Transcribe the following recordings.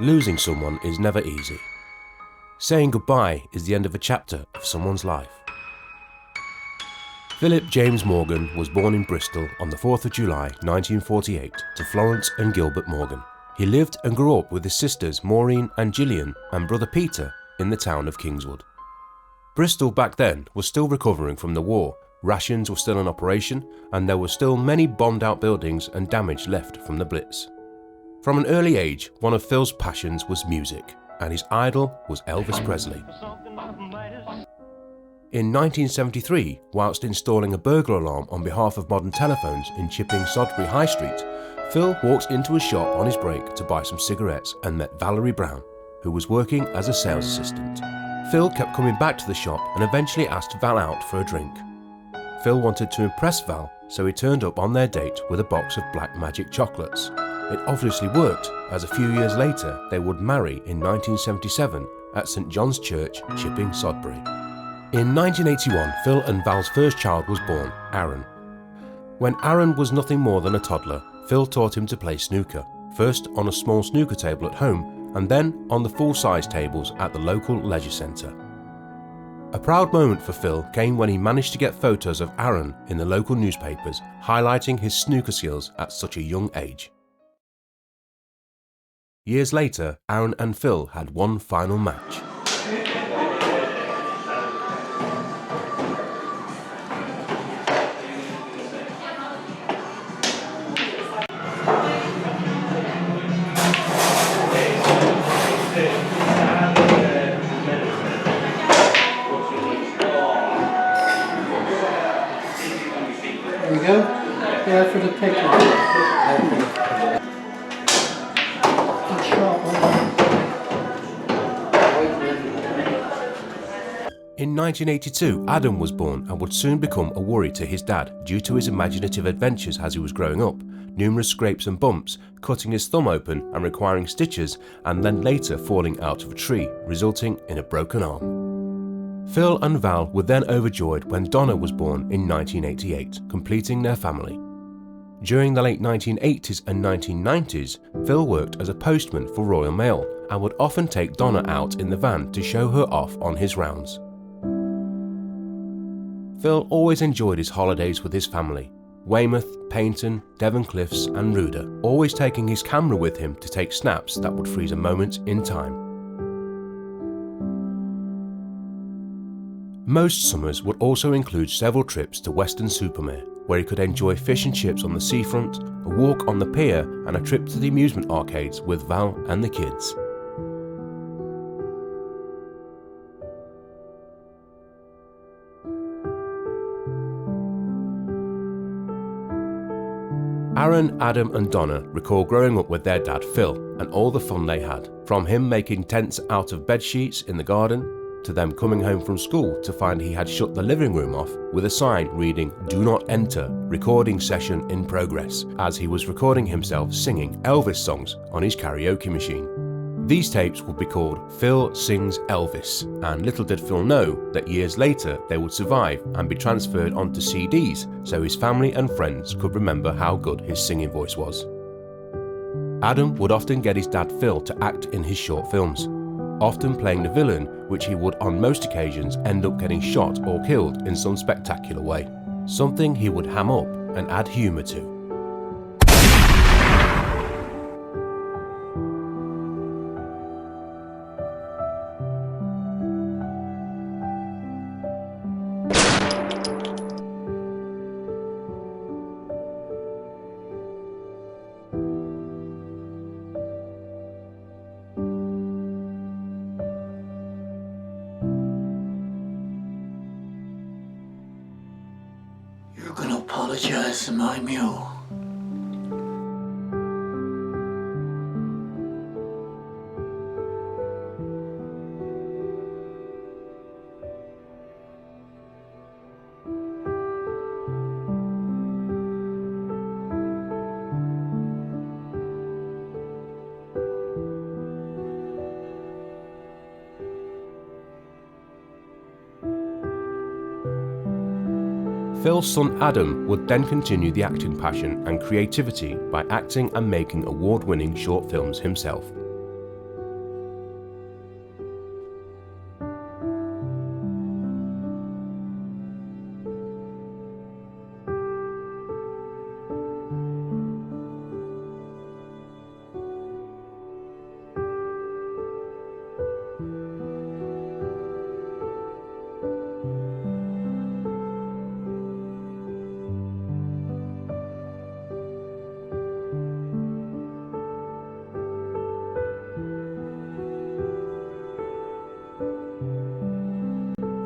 Losing someone is never easy. Saying goodbye is the end of a chapter of someone's life. Philip James Morgan was born in Bristol on the 4th of July 1948 to Florence and Gilbert Morgan. He lived and grew up with his sisters Maureen and Gillian and brother Peter in the town of Kingswood. Bristol back then was still recovering from the war, rations were still in operation, and there were still many bombed out buildings and damage left from the Blitz. From an early age, one of Phil's passions was music, and his idol was Elvis Presley. In 1973, whilst installing a burglar alarm on behalf of Modern Telephones in Chipping Sodbury High Street, Phil walked into a shop on his break to buy some cigarettes and met Valerie Brown, who was working as a sales assistant. Phil kept coming back to the shop and eventually asked Val out for a drink. Phil wanted to impress Val, so he turned up on their date with a box of Black Magic chocolates. It obviously worked, as a few years later they would marry in 1977 at St John's Church, Chipping Sodbury. In 1981, Phil and Val's first child was born, Aaron. When Aaron was nothing more than a toddler, Phil taught him to play snooker, first on a small snooker table at home and then on the full-size tables at the local leisure centre. A proud moment for Phil came when he managed to get photos of Aaron in the local newspapers, highlighting his snooker skills at such a young age. Years later, Aaron and Phil had one final match. There we go. Yeah, for the picture. In 1982, Adam was born and would soon become a worry to his dad due to his imaginative adventures as he was growing up, numerous scrapes and bumps, cutting his thumb open and requiring stitches, and then later falling out of a tree, resulting in a broken arm. Phil and Val were then overjoyed when Donna was born in 1988, completing their family. During the late 1980s and 1990s, Phil worked as a postman for Royal Mail and would often take Donna out in the van to show her off on his rounds. Phil always enjoyed his holidays with his family, Weymouth, Paignton, Devon Cliffs and Ruder, always taking his camera with him to take snaps that would freeze a moment in time. Most summers would also include several trips to Weston-super-Mare, where he could enjoy fish and chips on the seafront, a walk on the pier and a trip to the amusement arcades with Val and the kids. Aaron, Adam and Donna recall growing up with their dad Phil and all the fun they had, from him making tents out of bed sheets in the garden, to them coming home from school to find he had shut the living room off with a sign reading "Do not enter, recording session in progress," as he was recording himself singing Elvis songs on his karaoke machine. These tapes would be called Phil Sings Elvis, and little did Phil know that years later they would survive and be transferred onto CDs so his family and friends could remember how good his singing voice was. Adam would often get his dad Phil to act in his short films, often playing the villain, which he would on most occasions end up getting shot or killed in some spectacular way, something he would ham up and add humour to. You're gonna apologize to my mule. Phil's son Adam would then continue the acting passion and creativity by acting and making award-winning short films himself.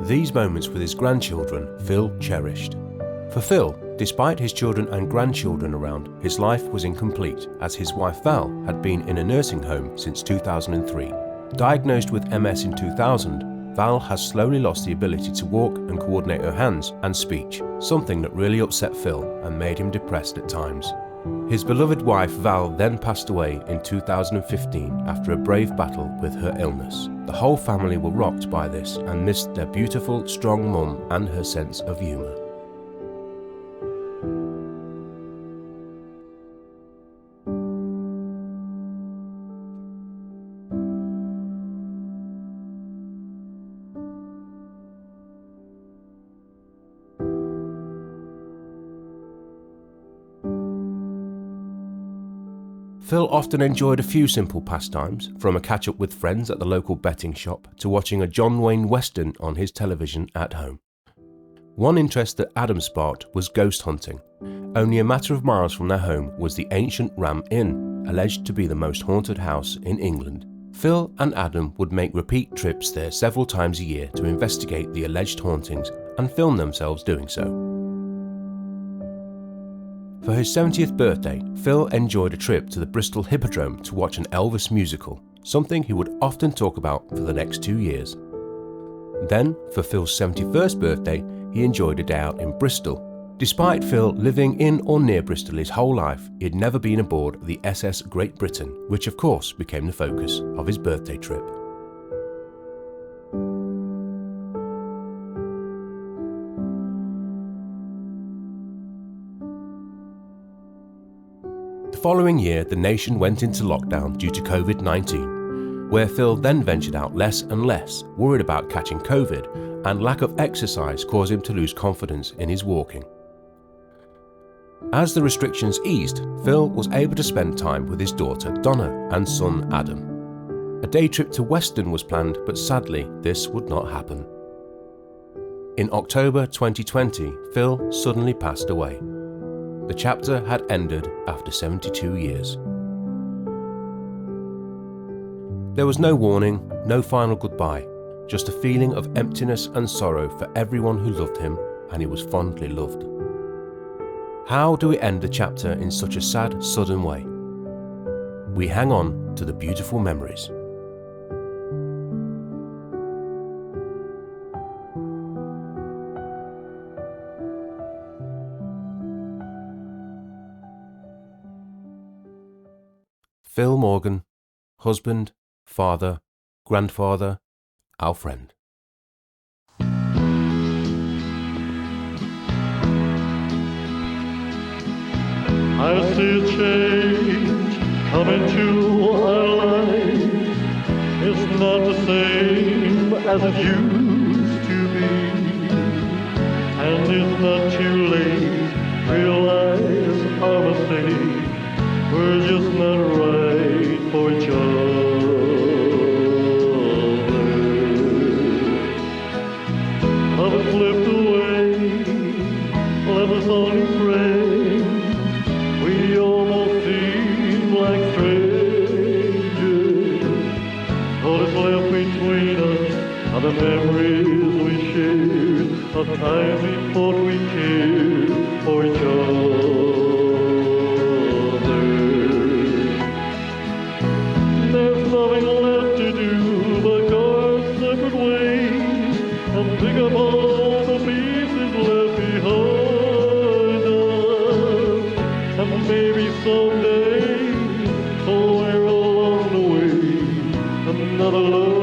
These moments with his grandchildren Phil cherished. For Phil, despite his children and grandchildren around, his life was incomplete as his wife Val had been in a nursing home since 2003. Diagnosed with MS in 2000, Val has slowly lost the ability to walk and coordinate her hands and speech, something that really upset Phil and made him depressed at times. His beloved wife Val then passed away in 2015 after a brave battle with her illness. The whole family were rocked by this and missed their beautiful, strong mum and her sense of humour. Phil often enjoyed a few simple pastimes, from a catch-up with friends at the local betting shop to watching a John Wayne Western on his television at home. One interest that Adam sparked was ghost hunting. Only a matter of miles from their home was the ancient Ram Inn, alleged to be the most haunted house in England. Phil and Adam would make repeat trips there several times a year to investigate the alleged hauntings and film themselves doing so. For his 70th birthday, Phil enjoyed a trip to the Bristol Hippodrome to watch an Elvis musical, something he would often talk about for the next 2 years. Then, for Phil's 71st birthday, he enjoyed a day out in Bristol. Despite Phil living in or near Bristol his whole life, he had never been aboard the SS Great Britain, which of course became the focus of his birthday trip. The following year, the nation went into lockdown due to COVID-19, where Phil then ventured out less and less, worried about catching COVID, and lack of exercise caused him to lose confidence in his walking. As the restrictions eased, Phil was able to spend time with his daughter Donna and son Adam. A day trip to Weston was planned, but sadly this would not happen. In October 2020, Phil suddenly passed away. The chapter had ended after 72 years. There was no warning, no final goodbye, just a feeling of emptiness and sorrow for everyone who loved him, and he was fondly loved. How do we end the chapter in such a sad, sudden way? We hang on to the beautiful memories. Phil Morgan, husband, father, grandfather, our friend. I see a change coming to our life. It's not the same as it used to be. And it's not too late to realize our mistake. We're just not right for each other. Love has slipped away, love us only friends. We almost seem like strangers. All that's left between us are the memories we shared of times we thought we cared for each other. There's nothing left to do but go our separate ways and pick up all the pieces left behind us. And maybe someday, somewhere along the way, another love